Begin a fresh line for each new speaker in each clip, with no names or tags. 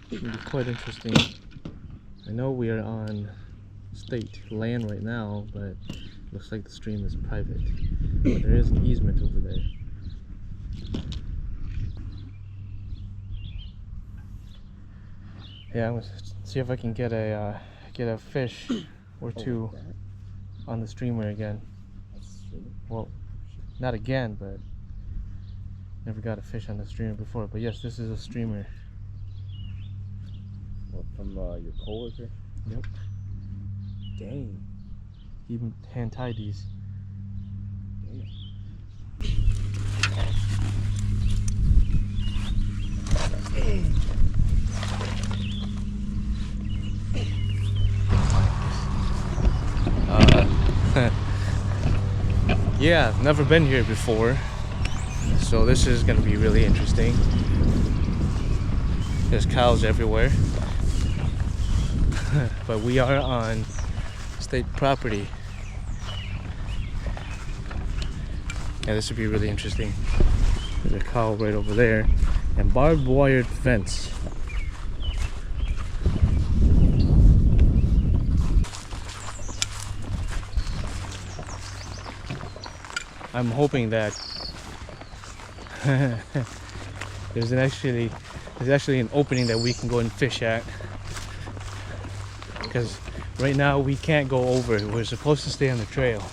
It'll be quite interesting. I know we are on state land right now, but looks like the stream is private. But there is an easement over there. Yeah, I'm gonna see if I can get a fish or two on the streamer again. Well, not again, but never got a fish on the streamer before. But yes, this is a streamer.
What, from your coworker?
Yep.
Dang.
Even hand tied these. Yeah, I've never been here before, so this is gonna be really interesting. There's cows everywhere. But we are on state property. Yeah, this would be really interesting. There's a cow right over there, and barbed wire fence. I'm hoping that there's actually an opening that we can go and fish at, because right now we can't go over. We're supposed to stay on the trail.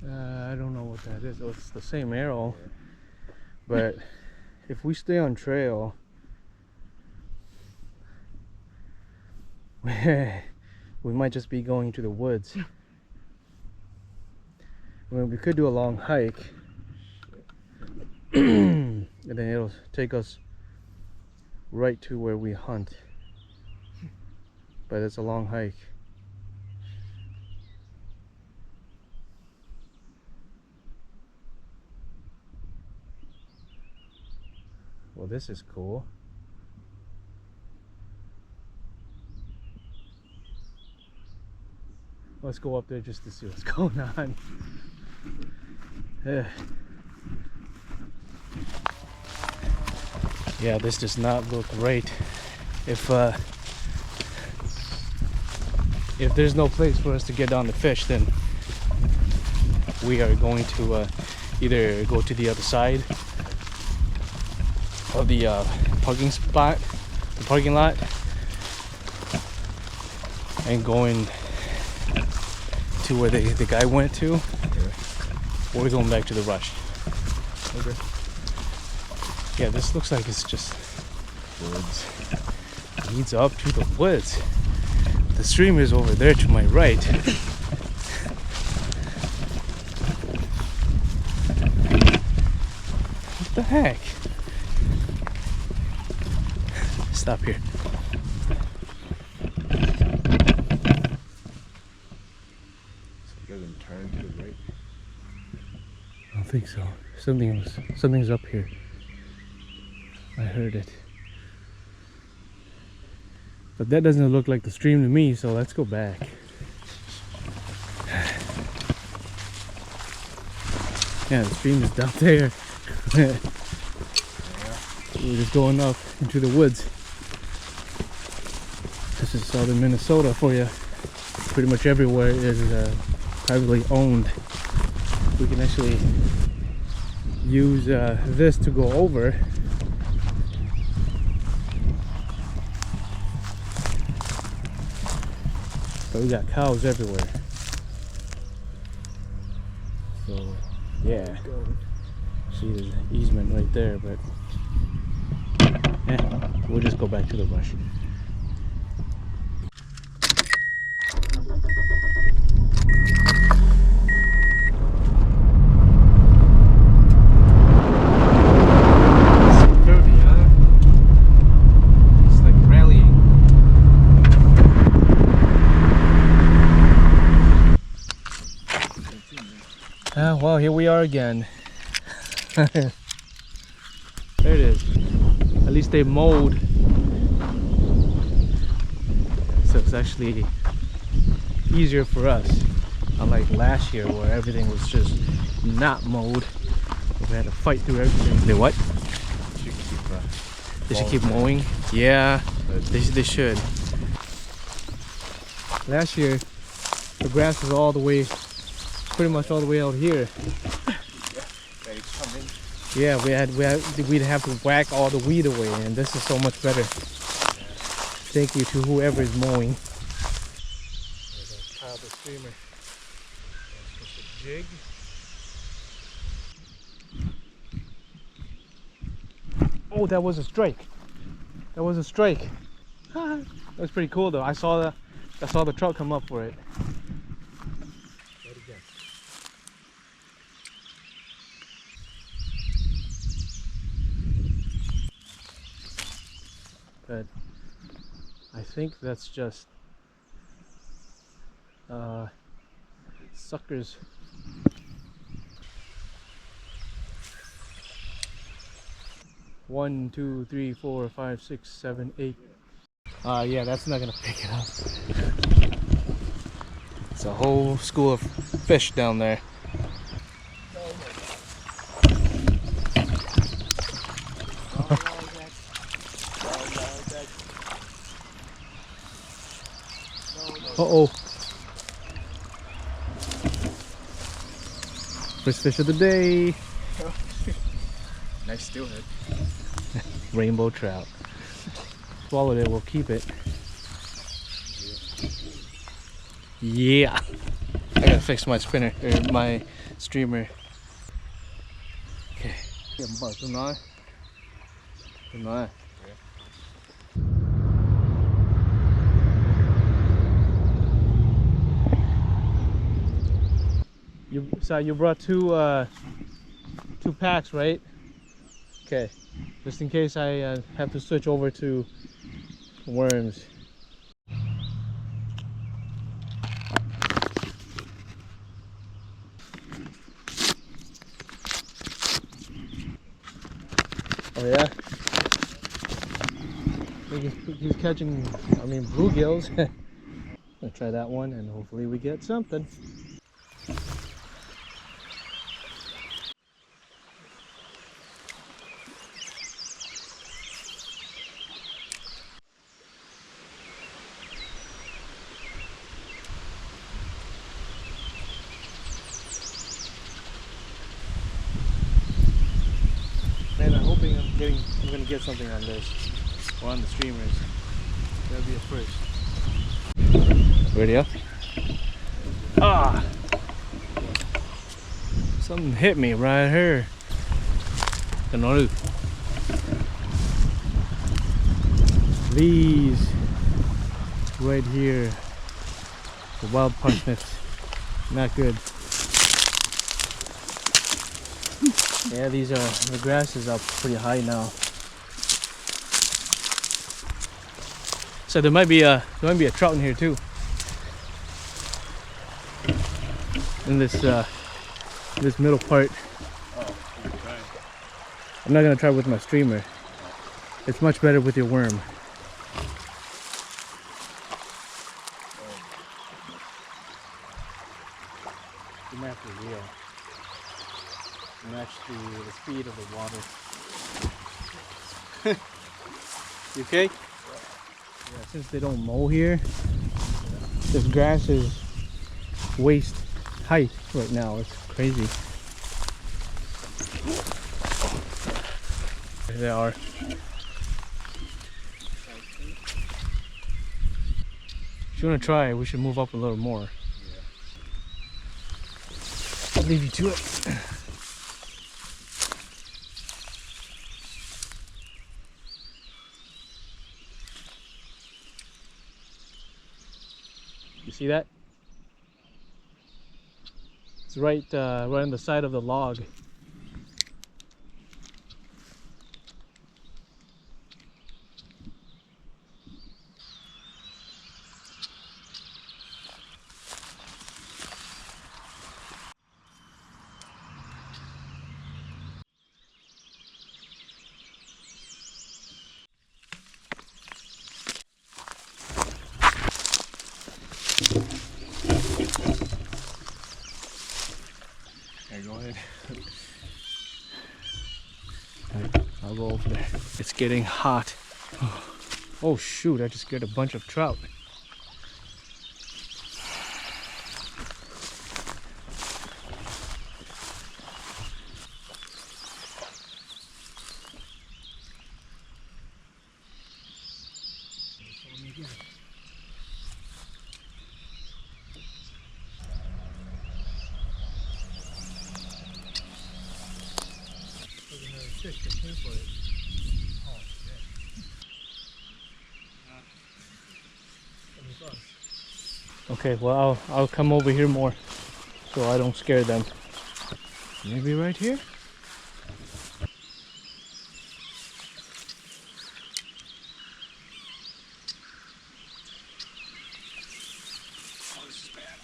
I don't know what that is. Oh, it's the same arrow, but if we stay on trail, we might just be going to the woods. I mean, we could do a long hike and then it'll take us right to where we hunt, but it's a long hike. Well, this is cool. Let's go up there just to see what's going on. Yeah, this does not look right. If there's no place for us to get down to fish, then we are going to either go to the other side of the parking lot, and going to where the guy went to, or we're going back to the rush.
Okay.
Yeah, this looks like it's just woods. Leads up to the woods. The stream is over there to my right. What the heck? Stop here.
Doesn't turn to the right.
I don't think so. Something's up here. I heard it. But that doesn't look like the stream to me, so let's go back. Yeah, the stream is down there. We're just going up into the woods. This is southern Minnesota for you. Pretty much everywhere is privately owned. We can actually use this to go over. But we got cows everywhere. So yeah, see the easement right there, but we'll just go back to the rush. Well, here we are again. There it is. At least they mowed, so it's actually easier for us, unlike last year where everything was just not mowed. We had to fight through everything. They what? They should keep mowing. Yeah, they should. Last year, the grass was all the way, pretty much all the way out here. Yeah, we'd have to whack all the weed away, and this is so much better. Thank you to whoever is mowing. There's a Trout streamer. That's just a jig. Oh, that was a strike. That was a strike. That was pretty cool though. I saw the trout come up for it. But I think that's just suckers. One, two, three, 4, 5, 6, 7, 8. Yeah, that's not gonna pick it up. It's a whole school of fish down there. Uh-oh. First fish of the day.
Nice steelhead.
Rainbow trout. Swallowed it, we'll keep it. Yeah. I gotta fix my spinner, or my streamer. Okay. You brought two packs, right? Okay, just in case I have to switch over to worms. Oh yeah? He's catching, I mean, bluegills. I'll try that one and hopefully we get something. Man, I'm hoping I'm gonna get something on this or on the streamers. That'll be a first. Ready up? Ah! Something hit me right here. These right here, the wild parsnips, not good. Yeah, these are, the grass is up pretty high now. So there might be a trout in here too. In this middle part. I'm not gonna try with my streamer. It's much better with your worm. You might have to reel. Match the speed of the water. You okay? Yeah, since they don't mow here, this grass is waist height right now. It's crazy. There they are. If you want to try, we should move up a little more. I'll leave you to it. You see that? It's right on the side of the log.
Go ahead.
Alright, I'll go over there. It's getting hot. Oh shoot, I just scared a bunch of trout. Okay, well I'll come over here more so I don't scare them. Maybe right here? Oh, this is bad.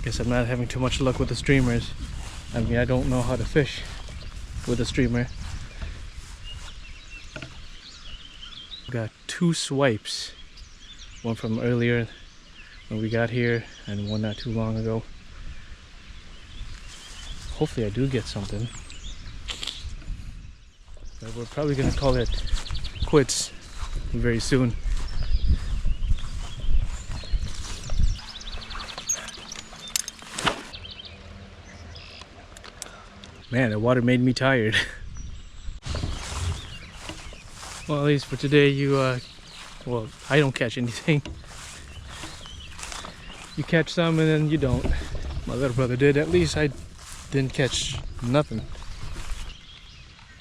Guess I'm not having too much luck with the streamers. I mean, I don't know how to fish with a streamer. Got 2 swipes. One from earlier when we got here and one not too long ago. Hopefully I do get something. But we're probably gonna call it quits very soon. Man, the water made me tired. Well, at least for today, well, I don't catch anything. You catch some and then you don't. My little brother did. At least I didn't catch nothing.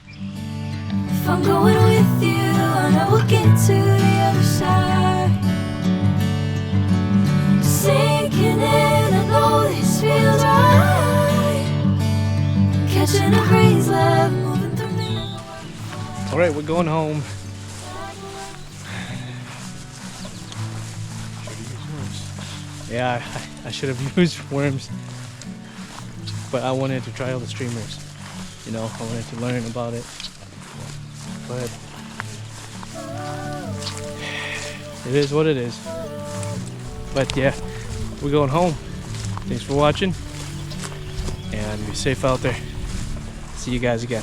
If I'm going with you, I know we'll get to the other side. Sinking in, I know this feels right. Catching a breeze, love moving through me.
Alright, we're going home. Yeah, I should have used worms. But I wanted to try all the streamers. You know, I wanted to learn about it. But it is what it is. But yeah, we're going home. Thanks for watching. And be safe out there. See you guys again.